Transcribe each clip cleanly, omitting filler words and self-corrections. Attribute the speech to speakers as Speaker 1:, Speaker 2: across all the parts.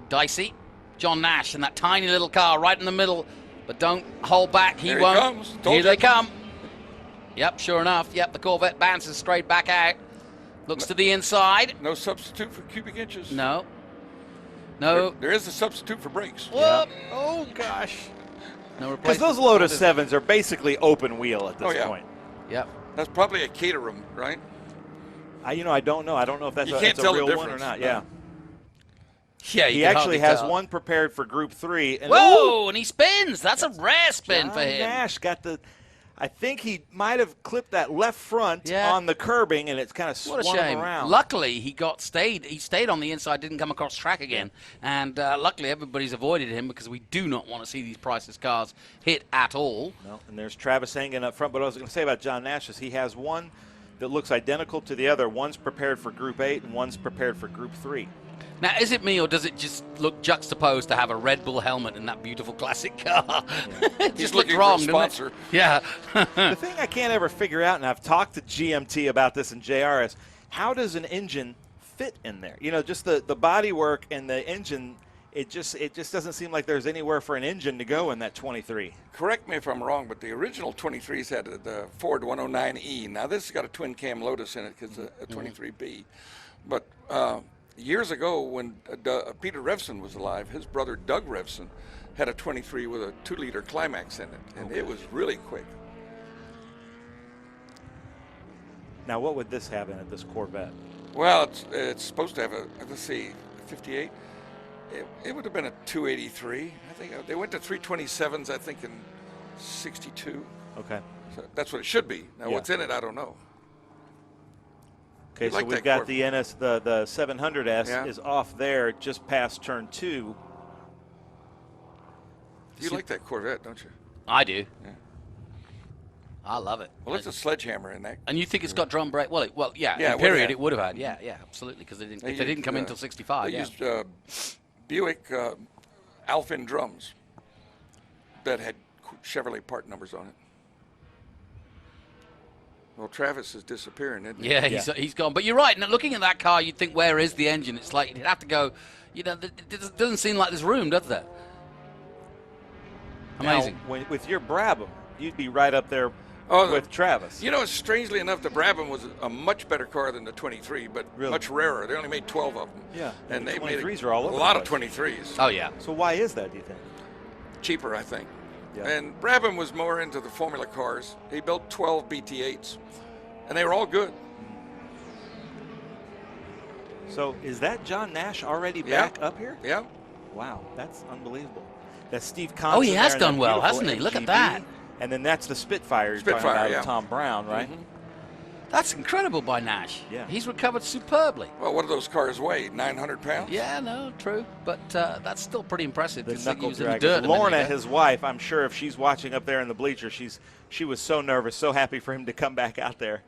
Speaker 1: dicey. John Nash in that tiny little car right in the middle, but don't hold back. He won't.
Speaker 2: Comes.
Speaker 1: Here they come. Yep, sure enough. Yep, the Corvette bounces straight back out. Looks to the inside.
Speaker 2: No substitute for cubic inches.
Speaker 1: No.
Speaker 2: There is a substitute for brakes.
Speaker 1: Whoop.
Speaker 3: Yeah. Oh, gosh.
Speaker 1: No replacement.
Speaker 3: Because those Lotus 7s are basically open wheel at this point.
Speaker 1: Yep.
Speaker 2: That's probably a Caterham, right?
Speaker 3: I don't know. I don't know if that's
Speaker 2: you can't
Speaker 3: a
Speaker 2: tell
Speaker 3: real
Speaker 2: the
Speaker 3: one or
Speaker 2: difference.
Speaker 3: not. Yeah.
Speaker 1: Yeah,
Speaker 3: he actually has one prepared for Group 3. And
Speaker 1: whoa, and he spins. That's a rare spin for him.
Speaker 3: Nash got I think he might have clipped that left front on the curbing, and it's kind of swung him around.
Speaker 1: Luckily, he stayed on the inside, didn't come across track again. And luckily, everybody's avoided him because we do not want to see these priceless cars hit at all.
Speaker 3: No, and there's Travis Engen up front. But what I was going to say about John Nash is he has one that looks identical to the other. One's prepared for Group 8, and one's prepared for Group 3.
Speaker 1: Now, is it me, or does it just look juxtaposed to have a Red Bull helmet in that beautiful classic car? Yeah. It just looked wrong,
Speaker 2: for a sponsor.
Speaker 1: Yeah.
Speaker 3: The thing I can't ever figure out, and I've talked to GMT about this and JR, is how does an engine fit in there? You know, just the body work and the engine, it just doesn't seem like there's anywhere for an engine to go in that 23.
Speaker 2: Correct me if I'm wrong, but the original 23s had the Ford 109E. Now, this has got a twin-cam Lotus in it because it's a 23B. But years ago, when Peter Revson was alive, his brother Doug Revson had a 23 with a 2-liter Climax in it, and it was really quick.
Speaker 3: Now, what would this have in it, this Corvette?
Speaker 2: Well, it's supposed to have a, let's see, 58. It would have been a 283. I think they went to 327s, I think, in 62.
Speaker 3: Okay.
Speaker 2: So that's what it should be. Now, what's in it, I don't know.
Speaker 3: Okay, so we've got the the 700S is off there just past turn 2.
Speaker 2: You like that Corvette, don't you?
Speaker 1: I do.
Speaker 2: Yeah.
Speaker 1: I love it.
Speaker 2: Well, it's a sledgehammer in that.
Speaker 1: And you think it's got drum brake? Well, yeah. In period, it would have had. Yeah, absolutely. Because if they didn't come in until 65.
Speaker 2: They used Buick Alphin drums that had Chevrolet part numbers on it. Well, Travis is disappearing, isn't he?
Speaker 1: Yeah, he's gone. But you're right. Now, looking at that car, you'd think, where is the engine? It's like you'd have to go, it doesn't seem like there's room, does there? Amazing.
Speaker 3: Now, with your Brabham, you'd be right up there with Travis.
Speaker 2: You know, strangely enough, the Brabham was a much better car than the 23, but much rarer. They only made 12 of them.
Speaker 3: Yeah,
Speaker 2: and they made
Speaker 3: 23s are all over
Speaker 2: a lot of 23s.
Speaker 1: Oh, yeah.
Speaker 3: So why is that, do you think?
Speaker 2: Cheaper, I think.
Speaker 3: Yeah.
Speaker 2: And Brabham was more into the Formula cars. He built 12 BT8s, and they were all good.
Speaker 3: So is that John Nash already back up here?
Speaker 2: Yeah.
Speaker 3: Wow, that's unbelievable. That's Steve Conson.
Speaker 1: Oh, he has done well, hasn't he? Look at that.
Speaker 3: And then that's the Spitfire. Tom Brown, right?
Speaker 2: Mm-hmm.
Speaker 1: That's incredible by Nash.
Speaker 3: Yeah.
Speaker 1: He's recovered superbly.
Speaker 2: Well, what do those cars weigh? 900 pounds?
Speaker 1: Yeah, no, true. But that's still pretty impressive.
Speaker 3: The knuckle
Speaker 1: he was in the
Speaker 3: dragger.
Speaker 1: dirt
Speaker 3: Lorna, his wife, I'm sure if she's watching up there in the bleacher, she was so nervous, so happy for him to come back out there.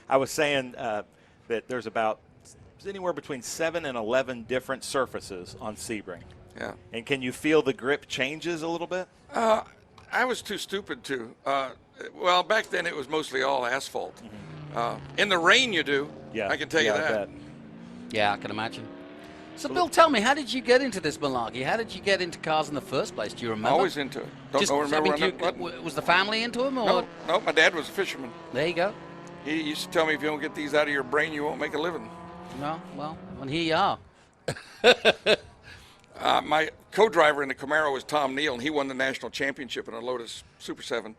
Speaker 3: I was saying that there's anywhere between 7 and 11 different surfaces on Sebring.
Speaker 2: Yeah.
Speaker 3: And can you feel the grip changes a little bit?
Speaker 2: I was too stupid to. Well, back then it was mostly all asphalt. Mm-hmm. In the rain you do.
Speaker 3: Yeah.
Speaker 2: I can tell you that.
Speaker 1: Yeah, I can imagine. So, Bill, tell me, how did you get into this malarkey? How did you get into cars in the first place? Do you remember?
Speaker 2: Always into it.
Speaker 1: Was the family into them? Or?
Speaker 2: No, my dad was a fisherman.
Speaker 1: There you go.
Speaker 2: He used to tell me, if you don't get these out of your brain, you won't make a living.
Speaker 1: No, well, and here you are.
Speaker 2: My co-driver in the Camaro was Tom Neal, and he won the national championship in a Lotus Super 7.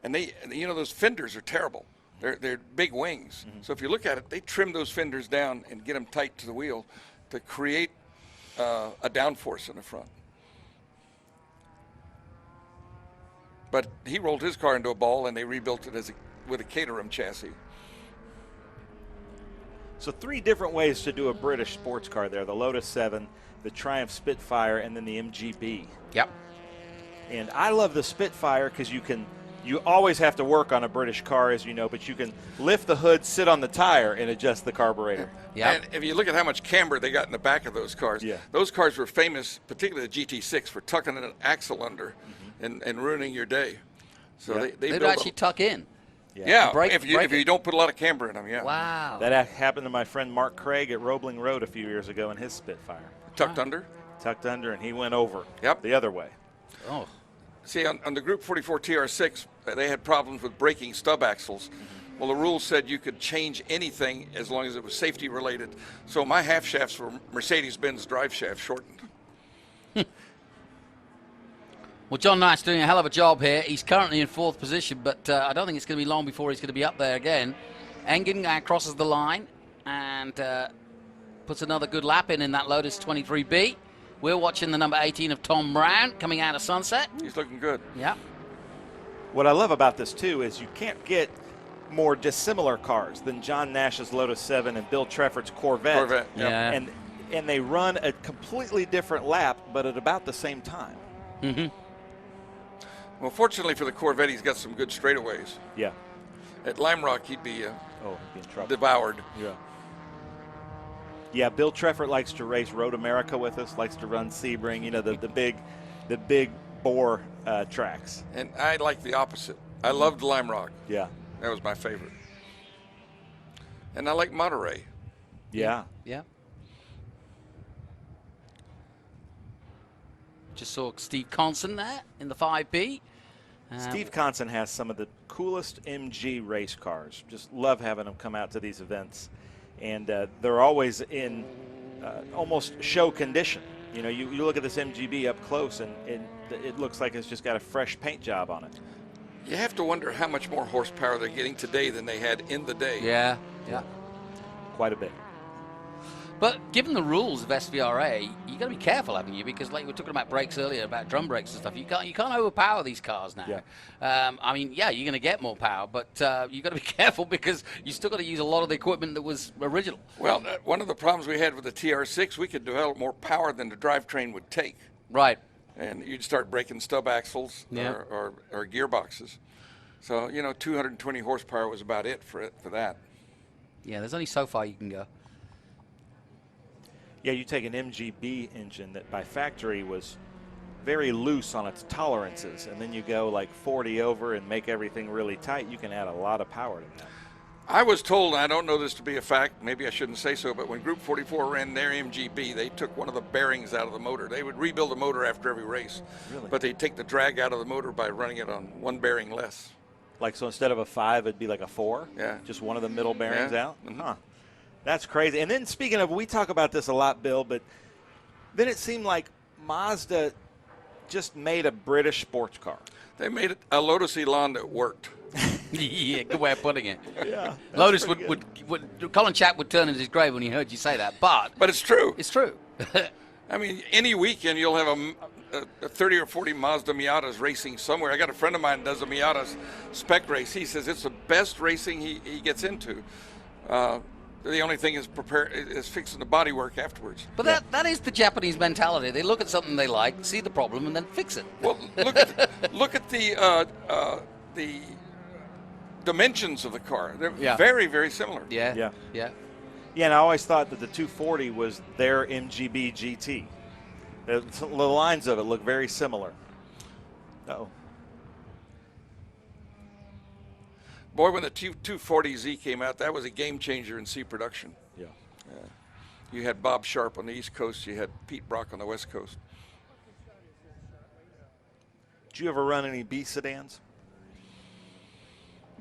Speaker 2: And those fenders are terrible. They're big wings. Mm-hmm. So if you look at it, they trim those fenders down and get them tight to the wheel to create a downforce in the front. But he rolled his car into a ball, and they rebuilt it with a Caterham chassis.
Speaker 3: So 3 different ways to do a British sports car there: the Lotus 7, the Triumph Spitfire, and then the MGB.
Speaker 1: Yep.
Speaker 3: And I love the Spitfire because you always have to work on a British car, as you know, but you can lift the hood, sit on the tire, and adjust the carburetor.
Speaker 1: Yeah.
Speaker 2: And if you look at how much camber they got in the back of those cars, those cars were famous, particularly the GT6, for tucking an axle under and ruining your day. So they
Speaker 1: they'd actually tuck in.
Speaker 2: Yeah,
Speaker 1: Break
Speaker 2: if you don't put a lot of camber in them, yeah.
Speaker 1: Wow.
Speaker 3: That happened to my friend Mark Craig at Roebling Road a few years ago in his Spitfire.
Speaker 2: Tucked under?
Speaker 3: Tucked under, and he went over
Speaker 2: Yep.
Speaker 3: the other way.
Speaker 1: Oh.
Speaker 2: See, on the Group 44 TR6, they had problems with breaking stub axles. Well, the rules said you could change anything as long as it was safety related. So my half shafts were Mercedes-Benz drive shaft shortened.
Speaker 1: Well, John Knight's doing a hell of a job here. He's currently in 4th position, but I don't think it's going to be long before he's going to be up there again. Engen crosses the line and puts another good lap in that Lotus 23B. We're watching the number 18 of Tom Brown coming out of Sunset.
Speaker 2: He's looking good.
Speaker 1: Yeah.
Speaker 3: What I love about this, too, is you can't get more dissimilar cars than John Nash's Lotus 7 and Bill Treffert's Corvette.
Speaker 2: Yep.
Speaker 1: Yeah.
Speaker 3: And they run a completely different lap, but at about the same time.
Speaker 1: Mm-hmm.
Speaker 2: Well, fortunately for the Corvette, he's got some good straightaways.
Speaker 3: Yeah.
Speaker 2: At Lime Rock, he'd be
Speaker 3: He'd be in trouble.
Speaker 2: devoured.
Speaker 3: Yeah. Yeah, Bill Treffert likes to race Road America with us, likes to run Sebring, the big bore tracks.
Speaker 2: And I like the opposite. I loved Lime Rock.
Speaker 3: Yeah.
Speaker 2: That was my favorite. And I like Monterey.
Speaker 3: Yeah.
Speaker 1: Yeah. Just saw Steve Conson there in the 5B.
Speaker 3: Steve Conson has some of the coolest MG race cars. Just love having them come out to these events. And they're always in almost show condition. You know, you look at this MGB up close, and it looks like it's just got a fresh paint job on it.
Speaker 2: You have to wonder how much more horsepower they're getting today than they had in the day.
Speaker 1: Yeah.
Speaker 3: Quite a bit.
Speaker 1: But given the rules of SVRA, you got to be careful, haven't you? Because like we were talking about brakes earlier, about drum brakes and stuff, you can't overpower these cars now.
Speaker 3: Yeah.
Speaker 1: I mean, yeah, you're going to get more power, but you got to be careful because you still got to use a lot of the equipment that was original.
Speaker 2: Well, one of the problems we had with the TR6, we could develop more power than the drivetrain would take.
Speaker 1: Right.
Speaker 2: And you'd start breaking stub axles or gearboxes. So, 220 horsepower was about it for that.
Speaker 1: Yeah, there's only so far you can go.
Speaker 3: Yeah, you take an MGB engine that by factory was very loose on its tolerances, and then you go like 40 over and make everything really tight, you can add a lot of power to that.
Speaker 2: I was told, and I don't know this to be a fact, maybe I shouldn't say so, but when Group 44 ran their MGB, they took one of the bearings out of the motor. They would rebuild the motor after every race.
Speaker 3: Really?
Speaker 2: But they'd take the drag out of the motor by running it on one bearing less.
Speaker 3: Like, so instead of a 5, it'd be like a 4?
Speaker 2: Yeah.
Speaker 3: Just one of the middle bearings
Speaker 2: Yeah.
Speaker 3: out?
Speaker 2: Mhm.
Speaker 3: Huh. That's crazy. And then speaking of, we talk about this a lot, Bill, but then it seemed like Mazda just made a British sports car.
Speaker 2: They made a Lotus Elan that worked.
Speaker 1: Yeah, good way of putting it.
Speaker 3: Yeah.
Speaker 1: Lotus would Colin Chapp would turn in his grave when he heard you say that, but
Speaker 2: But it's true.
Speaker 1: it's true.
Speaker 2: I mean, any weekend you'll have a 30 or 40 Mazda Miatas racing somewhere. I got a friend of mine that does a Miata spec race. He says it's the best racing he gets into. The only thing is fixing the bodywork afterwards.
Speaker 1: But that is the Japanese mentality. They look at something they like, see the problem, and then fix it.
Speaker 2: Well, look at the dimensions of the car. They're very, very similar.
Speaker 1: Yeah.
Speaker 3: Yeah, and I always thought that the 240 was their MGB GT. The lines of it look very similar. Uh-oh.
Speaker 2: Boy, when the 240Z came out, that was a game changer in C production.
Speaker 3: Yeah.
Speaker 2: You had Bob Sharp on the East Coast. You had Pete Brock on the West Coast.
Speaker 3: Did you ever run any B sedans?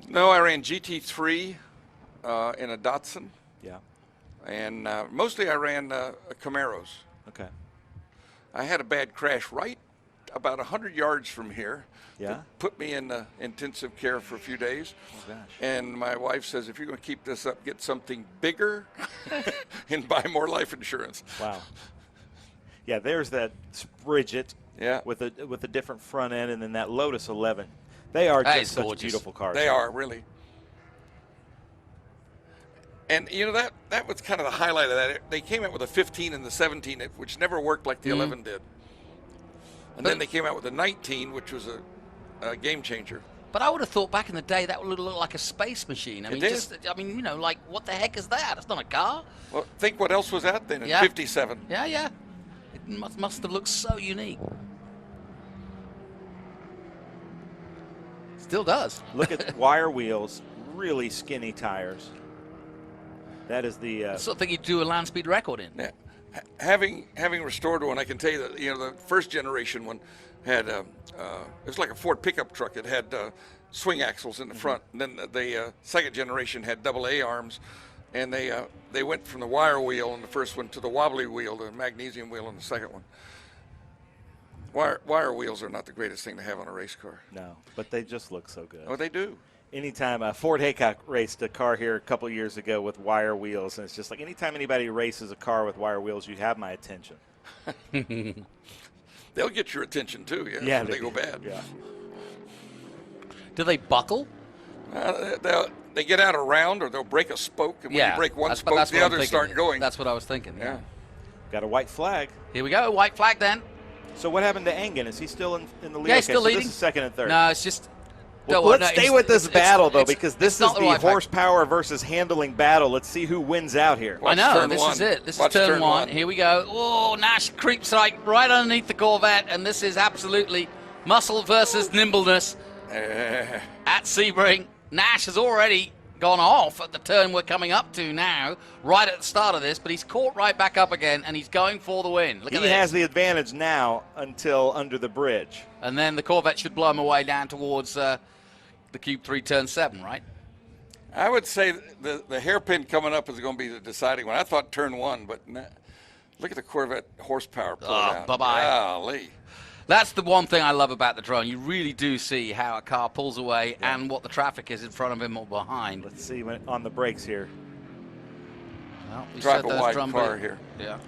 Speaker 2: No, I ran GT3 in a Datsun.
Speaker 3: Yeah.
Speaker 2: And mostly I ran Camaros.
Speaker 3: Okay.
Speaker 2: I had a bad crash right about 100 yards from here.
Speaker 3: Yeah.
Speaker 2: That put me in intensive care for a few days.
Speaker 3: Oh, gosh.
Speaker 2: And my wife says, if you're going to keep this up, get something bigger and buy more life insurance.
Speaker 3: Wow. Yeah, there's that Bridget
Speaker 2: Yeah.
Speaker 3: with a different front end, and then that Lotus 11. They are
Speaker 1: That
Speaker 3: just
Speaker 1: is
Speaker 3: such
Speaker 1: gorgeous.
Speaker 3: beautiful cars.
Speaker 2: They are, really. And, that was kind of the highlight of that. They came out with a 15 and the 17, which never worked like the 11 did. And then they came out with a 19, which was a game changer.
Speaker 1: But I would have thought back in the day that would look like a space machine. I mean,
Speaker 2: did.
Speaker 1: like what the heck is that? It's not a car.
Speaker 2: Well, think what else was out then in
Speaker 1: Yeah.
Speaker 2: 57.
Speaker 1: Yeah. It must have looked so unique. Still does.
Speaker 3: Look at wire wheels, really skinny tires. That is the
Speaker 1: That's the sort of thing you'd do a land speed record in.
Speaker 2: Yeah. Having restored one, I can tell you that the first generation one had it was like a Ford pickup truck. It had swing axles in the front. And then the second generation had double A arms, and they went from the wire wheel in the first one to the wobbly wheel, the magnesium wheel in the second one. Wire wheels are not the greatest thing to have on a race car.
Speaker 3: no, but they just look so good.
Speaker 2: Oh, they do.
Speaker 3: Anytime Ford Haycock raced a car here a couple years ago with wire wheels, and it's just like anytime anybody races a car with wire wheels, you have my attention.
Speaker 2: They'll get your attention too.
Speaker 3: Yeah,
Speaker 2: when they go bad.
Speaker 3: Yeah.
Speaker 1: Do they buckle?
Speaker 2: They get out around, or they'll break a spoke, and when you break one spoke,
Speaker 1: that's
Speaker 2: the
Speaker 1: what I'm
Speaker 2: others
Speaker 1: thinking.
Speaker 2: start going.
Speaker 1: That's what I was thinking.
Speaker 2: Yeah.
Speaker 3: Got a white flag.
Speaker 1: Here we go. White flag then.
Speaker 3: So what happened to Engen? Is he still in the lead?
Speaker 1: Yeah, he's still
Speaker 3: so
Speaker 1: leading.
Speaker 3: This is second and third.
Speaker 1: No, it's just.
Speaker 3: Well,
Speaker 1: no,
Speaker 3: let's
Speaker 1: no,
Speaker 3: stay
Speaker 1: it's-
Speaker 3: with this
Speaker 1: it's-
Speaker 3: battle, though,
Speaker 1: it's-
Speaker 3: because
Speaker 1: it's
Speaker 3: this is
Speaker 1: not
Speaker 3: the
Speaker 1: right flag.
Speaker 3: horsepower versus handling battle. Let's see who wins out here.
Speaker 2: Watch
Speaker 1: I know,
Speaker 2: turn
Speaker 1: this
Speaker 2: one.
Speaker 1: is it. This
Speaker 2: Watch
Speaker 1: is turn
Speaker 2: turn
Speaker 1: one.
Speaker 2: one.
Speaker 1: Here we go. Oh, Nash creeps right underneath the Corvette, and this is absolutely muscle versus nimbleness at Sebring. Nash has already gone off at the turn we're coming up to now, right at the start of this, but he's caught right back up again, and he's going for the win. Look at
Speaker 3: He
Speaker 1: this.
Speaker 3: has the advantage now until under the bridge.
Speaker 1: And then the Corvette should blow him away down towards the Cube 3 turn 7, right?
Speaker 2: I would say the hairpin coming up is going to be the deciding one. I thought turn one, but look at the Corvette horsepower pulled out.
Speaker 1: bye-bye.
Speaker 2: Golly.
Speaker 1: That's the one thing I love about the drone. You really do see how a car pulls away and what the traffic is in front of him or behind.
Speaker 3: Let's see on the brakes here.
Speaker 1: Well, we
Speaker 2: Drive
Speaker 1: said
Speaker 2: a
Speaker 1: those
Speaker 2: wide
Speaker 1: drum
Speaker 2: car
Speaker 1: beat-
Speaker 2: here.
Speaker 1: Yeah.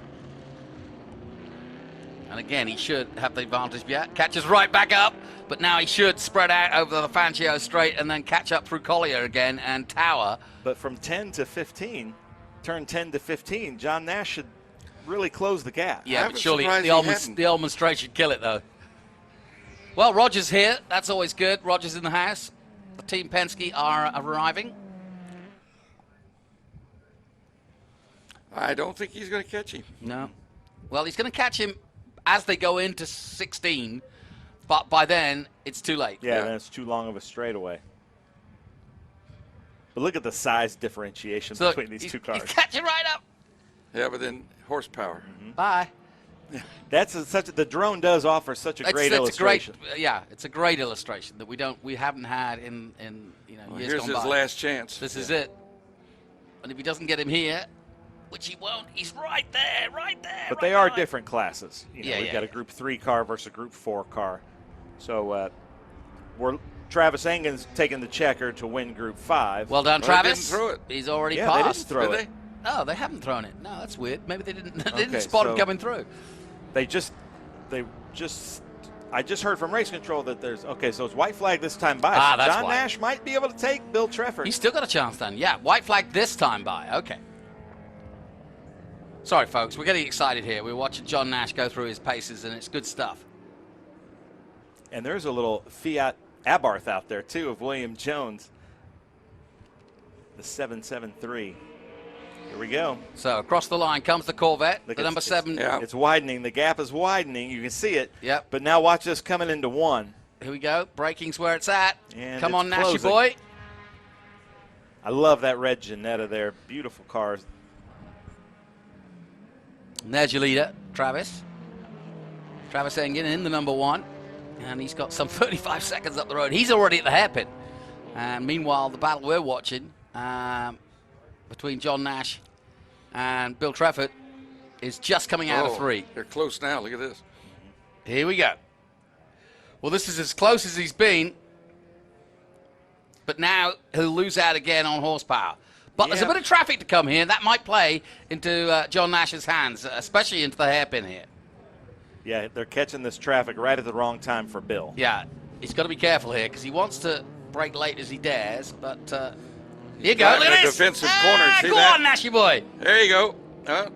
Speaker 1: And again, he should have the advantage. Yeah, catches right back up, but now he should spread out over the Fangio straight and then catch up through Collier again and tower.
Speaker 3: But from 10 to 15, turn 10 to 15, John Nash should really close the gap.
Speaker 1: Yeah,
Speaker 2: I'm
Speaker 1: but surely
Speaker 2: surprised
Speaker 1: the
Speaker 2: he
Speaker 1: Ullman,
Speaker 2: hadn't.
Speaker 1: the Ullman straight should kill it, though. Well, Roger's here. That's always good. Roger's in the house. The Team Penske are arriving.
Speaker 2: I don't think he's going to catch him.
Speaker 1: No. Well, he's going to catch him as they go into 16, but by then it's too late.
Speaker 3: Yeah, then it's too long of a straightaway. But look at the size differentiation
Speaker 1: So
Speaker 3: between these two cars.
Speaker 1: He's catching right up.
Speaker 2: Yeah, but then horsepower.
Speaker 1: Bye.
Speaker 3: That's the drone does offer such a great illustration.
Speaker 1: It's a great illustration that we haven't had in
Speaker 2: Well,
Speaker 1: years
Speaker 2: here's
Speaker 1: gone
Speaker 2: his
Speaker 1: by.
Speaker 2: last chance.
Speaker 1: This is it. And if he doesn't get him here, which he won't, he's right there.
Speaker 3: But
Speaker 1: right
Speaker 3: they are
Speaker 1: behind.
Speaker 3: different classes. We've got a Group 3 car versus a Group 4 car. So Travis Engen's taking the checker to win Group 5.
Speaker 1: Well done,
Speaker 2: Well,
Speaker 1: Travis.
Speaker 2: they didn't throw it.
Speaker 1: He's already
Speaker 3: Yeah, they
Speaker 1: passed.
Speaker 3: didn't throw
Speaker 2: Did
Speaker 3: it.
Speaker 2: they?
Speaker 1: Oh, they haven't thrown it. No, that's weird. Maybe they didn't. They didn't
Speaker 3: Okay,
Speaker 1: spot him
Speaker 3: so-
Speaker 1: coming through.
Speaker 3: I just heard from race control that so it's white flag this time by.
Speaker 1: Ah,
Speaker 3: So
Speaker 1: that's
Speaker 3: John
Speaker 1: why.
Speaker 3: Nash might be able to take Bill Trefford.
Speaker 1: He's still got a chance then. Yeah, white flag this time by. Okay. Sorry, folks. We're getting excited here. We're watching John Nash go through his paces, and it's good stuff.
Speaker 3: And there's a little Fiat Abarth out there, too, of William Jones. The 773. Here we go.
Speaker 1: So across the line comes the Corvette,
Speaker 3: Look,
Speaker 1: the number 7.
Speaker 2: yeah.
Speaker 3: It's widening. The gap is widening. You can see it.
Speaker 1: Yep.
Speaker 3: But now watch this coming into one.
Speaker 1: Here we go. Braking's where it's at.
Speaker 3: And
Speaker 1: Come
Speaker 3: it's
Speaker 1: on, Nashy
Speaker 3: closing.
Speaker 1: boy.
Speaker 3: I love that red Ginetta there. Beautiful cars.
Speaker 1: And there's your leader, Travis. Travis Engen in the number 1. And he's got some 35 seconds up the road. He's already at the hairpin. And meanwhile, the battle we're watching between John Nash and Bill Trefford is just coming out of 3.
Speaker 2: They're close now. Look at this.
Speaker 1: Here we go. Well, this is as close as he's been. But now he'll lose out again on horsepower. But there's a
Speaker 3: Yeah.
Speaker 1: bit of traffic to come here. That might play into John Nash's hands, especially into the hairpin here.
Speaker 3: Yeah, they're catching this traffic right at the wrong time for Bill.
Speaker 1: Yeah, he's got to be careful here because he wants to brake late as he dares. But here you go.
Speaker 2: Driving
Speaker 1: Look at
Speaker 2: a
Speaker 1: this.
Speaker 2: defensive corner. See
Speaker 1: go
Speaker 2: that?
Speaker 1: on, Nashy boy.
Speaker 2: There you go.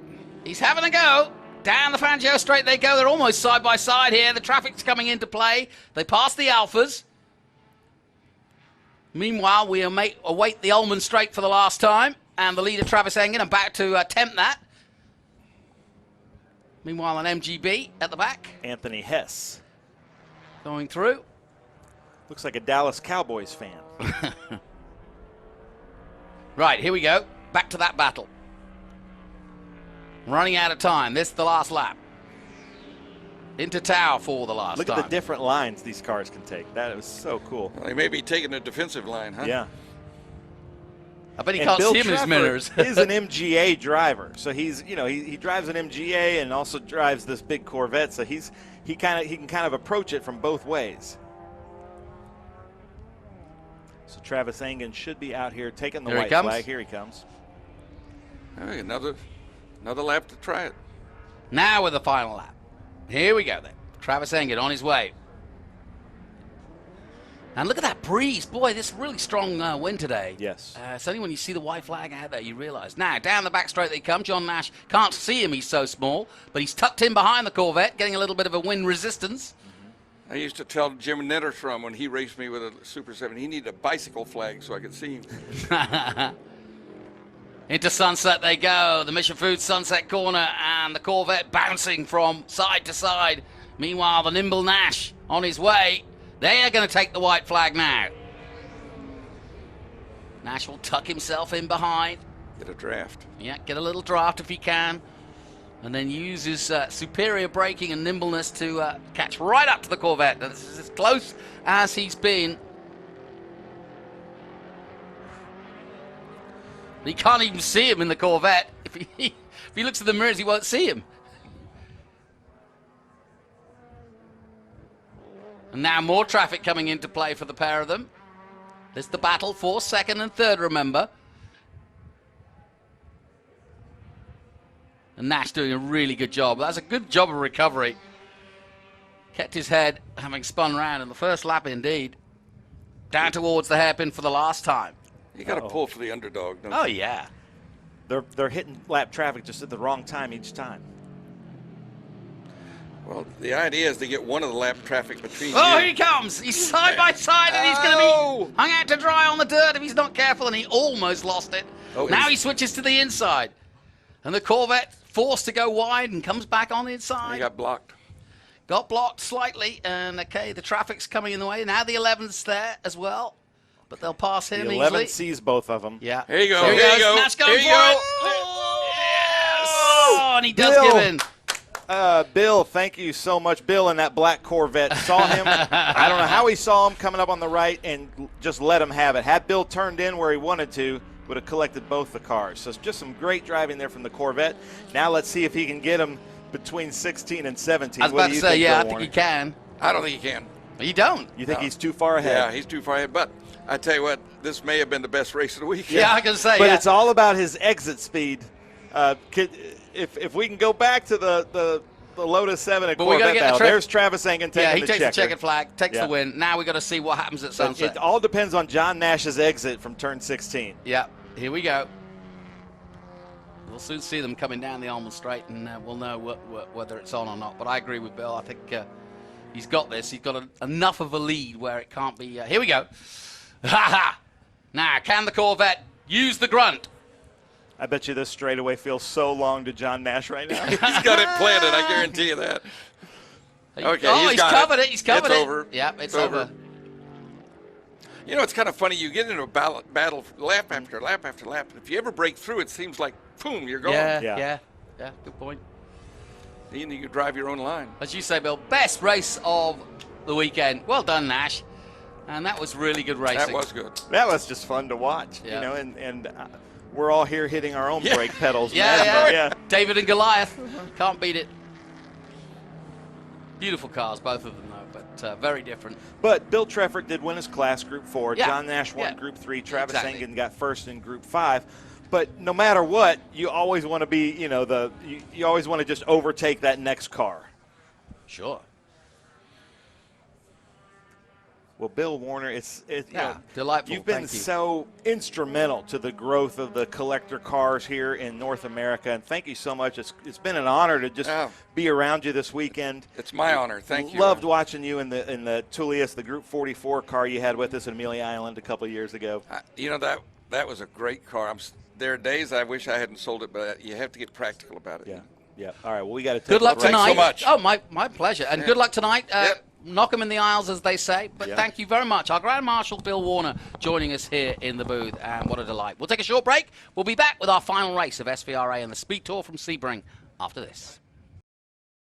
Speaker 1: He's having a go. Down the Fangio straight they go. They're almost side by side here. The traffic's coming into play. They pass the Alphas. Meanwhile, we await the Ullman straight for the last time. And the leader, Travis Engen, about to attempt that. Meanwhile, an MGB at the back
Speaker 3: Anthony Hess.
Speaker 1: going through.
Speaker 3: Looks like a Dallas Cowboys fan.
Speaker 1: Right, here we go. Back to that battle. Running out of time. This is the last lap. Into tower for the last
Speaker 3: Look
Speaker 1: time.
Speaker 3: at the different lines these cars can take. That was so cool.
Speaker 2: Well, he may be taking a defensive line, huh?
Speaker 3: Yeah.
Speaker 1: I bet he
Speaker 3: And
Speaker 1: can't
Speaker 3: Bill
Speaker 1: see him in his
Speaker 3: Trafford
Speaker 1: mirrors.
Speaker 3: is an MGA driver, so he's he drives an MGA and also drives this big Corvette, so he can kind of approach it from both ways. So Travis Engen should be out here taking the
Speaker 1: Here he
Speaker 3: white
Speaker 1: comes.
Speaker 3: flag. Here he comes.
Speaker 2: Hey, another lap to try it.
Speaker 1: Now with the final lap. Here we go then. Travis Engen on his way. And look at that breeze. Boy, this really strong wind today.
Speaker 3: Yes.
Speaker 1: It's only when you see the white flag out there you realize. Now, down the back straight they come. John Nash can't see him. He's so small. But he's tucked in behind the Corvette, getting a little bit of a wind resistance.
Speaker 2: I used to tell Jim Netterstrom when he raced me with a Super 7, he needed a bicycle flag so I could see him.
Speaker 1: Into sunset they go. The Mission Foods sunset corner and the Corvette bouncing from side to side. Meanwhile, the nimble Nash on his way. They are going to take the white flag now. Nash will tuck himself in behind.
Speaker 2: Get a draft.
Speaker 1: Yeah, get a little draft if he can. And then use his superior braking and nimbleness to catch right up to the Corvette. This is as close as he's been. He can't even see him in the Corvette. If he looks at the mirrors, he won't see him. And now more traffic coming into play for the pair of them. This is the battle for second and third, remember. And Nash doing a really good job. That's a good job of recovery. Kept his head, having spun round in the first lap indeed. Down towards the hairpin for the last time.
Speaker 2: You got to pull for the underdog, don't
Speaker 1: Oh,
Speaker 2: you?
Speaker 1: yeah.
Speaker 3: They're hitting lap traffic just at the wrong time each time.
Speaker 2: Well, the idea is to get one of the lap traffic between
Speaker 1: Oh,
Speaker 2: you.
Speaker 1: here he comes. He's side by side, and he's going to be hung out to dry on the dirt if he's not careful, and he almost lost it.
Speaker 2: Oh,
Speaker 1: Now
Speaker 2: he's-
Speaker 1: he switches to the inside. And the Corvette forced to go wide and comes back on the inside.
Speaker 2: He got blocked.
Speaker 1: Got blocked slightly, and okay, the traffic's coming in the way. Now the 11's there as well, but they'll pass him
Speaker 3: The
Speaker 1: easily.
Speaker 3: 11 sees both of them.
Speaker 1: Yeah.
Speaker 2: Here you go,
Speaker 1: Here he
Speaker 2: here you
Speaker 1: goes.
Speaker 2: go,
Speaker 1: Nash going
Speaker 2: here
Speaker 1: for
Speaker 2: you go.
Speaker 1: it. Oh, and he does
Speaker 3: Bill.
Speaker 1: give in.
Speaker 3: Bill, thank you so much. Bill in that black Corvette saw him. I don't know how he saw him coming up on the right and just let him have it. Had Bill turned in where he wanted to, would have collected both the cars. So it's just some great driving there from the Corvette. Now let's see if he can get him between 16 and 17.
Speaker 1: I was
Speaker 3: What
Speaker 1: about
Speaker 3: do
Speaker 1: to
Speaker 3: you
Speaker 1: say,
Speaker 3: think,
Speaker 1: yeah,
Speaker 3: Bill
Speaker 1: I think
Speaker 3: Warner?
Speaker 1: he can.
Speaker 2: I don't think he can.
Speaker 1: You don't.
Speaker 3: You think
Speaker 2: No.
Speaker 3: he's too far ahead?
Speaker 2: Yeah, he's too far ahead. But I tell you what, this may have been the best race of the weekend.
Speaker 1: Yeah, I can say,
Speaker 3: But
Speaker 1: yeah.
Speaker 3: it's all about his exit speed. If we can go back to the Lotus 7 at
Speaker 1: But we gotta
Speaker 3: Corvette
Speaker 1: get the
Speaker 3: battle,
Speaker 1: tra-
Speaker 3: there's Travis Engen taking
Speaker 1: Yeah, he
Speaker 3: the
Speaker 1: takes
Speaker 3: checker.
Speaker 1: the checkered flag, takes
Speaker 3: Yeah.
Speaker 1: the win. Now we got to see what happens at
Speaker 3: But
Speaker 1: sunset.
Speaker 3: it all depends on John Nash's exit from turn 16.
Speaker 1: Yeah, here we go. We'll soon see them coming down the Almond Straight, and we'll know whether it's on or not. But I agree with Bill. I think he's got this. He's got enough of a lead where it can't be. Here we go. Ha ha! Now, can the Corvette use the grunt?
Speaker 3: I bet you this straightaway feels so long to John Nash right now.
Speaker 2: He's got it planted, I guarantee you that. Okay,
Speaker 1: oh, he's
Speaker 2: got
Speaker 1: covered it. He's covered
Speaker 2: It's
Speaker 1: it.
Speaker 2: over.
Speaker 1: Yeah, it's over.
Speaker 2: You know, it's kind of funny. You get into a battle lap after lap after lap. And if you ever break through, it seems like, boom, you're gone.
Speaker 1: Yeah. Good point.
Speaker 2: Then you can drive your own line.
Speaker 1: As you say, Bill, best race of the weekend. Well done, Nash. And that was really good racing.
Speaker 2: That was good.
Speaker 3: That was just fun to watch,
Speaker 1: Yeah.
Speaker 3: you know, and we're all here hitting our own brake pedals.
Speaker 1: Yeah,
Speaker 3: man.
Speaker 1: yeah. David and Goliath. Can't beat it. Beautiful cars, both of them, though, but very different.
Speaker 3: But Bill Treffert did win his class, Group 4.
Speaker 1: Yeah.
Speaker 3: John Nash won
Speaker 1: Yeah.
Speaker 3: Group 3. Travis
Speaker 1: Exactly.
Speaker 3: Engen got first in Group 5. But no matter what, you always want to be, you know, you always want to just overtake that next car.
Speaker 1: Sure.
Speaker 3: Well, Bill Warner, it's you
Speaker 1: Yeah,
Speaker 3: know,
Speaker 1: delightful.
Speaker 3: You've been
Speaker 1: Thank you.
Speaker 3: so instrumental to the growth of the collector cars here in North America, and thank you so much. It's been an honor to just
Speaker 2: Yeah.
Speaker 3: be around you this weekend.
Speaker 2: It's my honor. Thank you.
Speaker 3: Loved watching you in the Tullius, the Group 44 car you had with us in Amelia Island a couple of years ago.
Speaker 2: You know, that was a great car. There are days I wish I hadn't sold it, but you have to get practical about it.
Speaker 3: Yeah. All right. Well, we got to take
Speaker 1: Good luck
Speaker 3: a break.
Speaker 1: tonight.
Speaker 2: so much.
Speaker 1: Oh, my pleasure. And
Speaker 2: Yeah.
Speaker 1: good luck tonight.
Speaker 2: Yep.
Speaker 1: knock 'em in the aisles, as they say. But
Speaker 3: Yeah.
Speaker 1: thank you very much. Our Grand Marshal, Bill Warner, joining us here in the booth, and what a delight. We'll take a short break. We'll be back with our final race of SVRA and the Speed Tour from Sebring after this.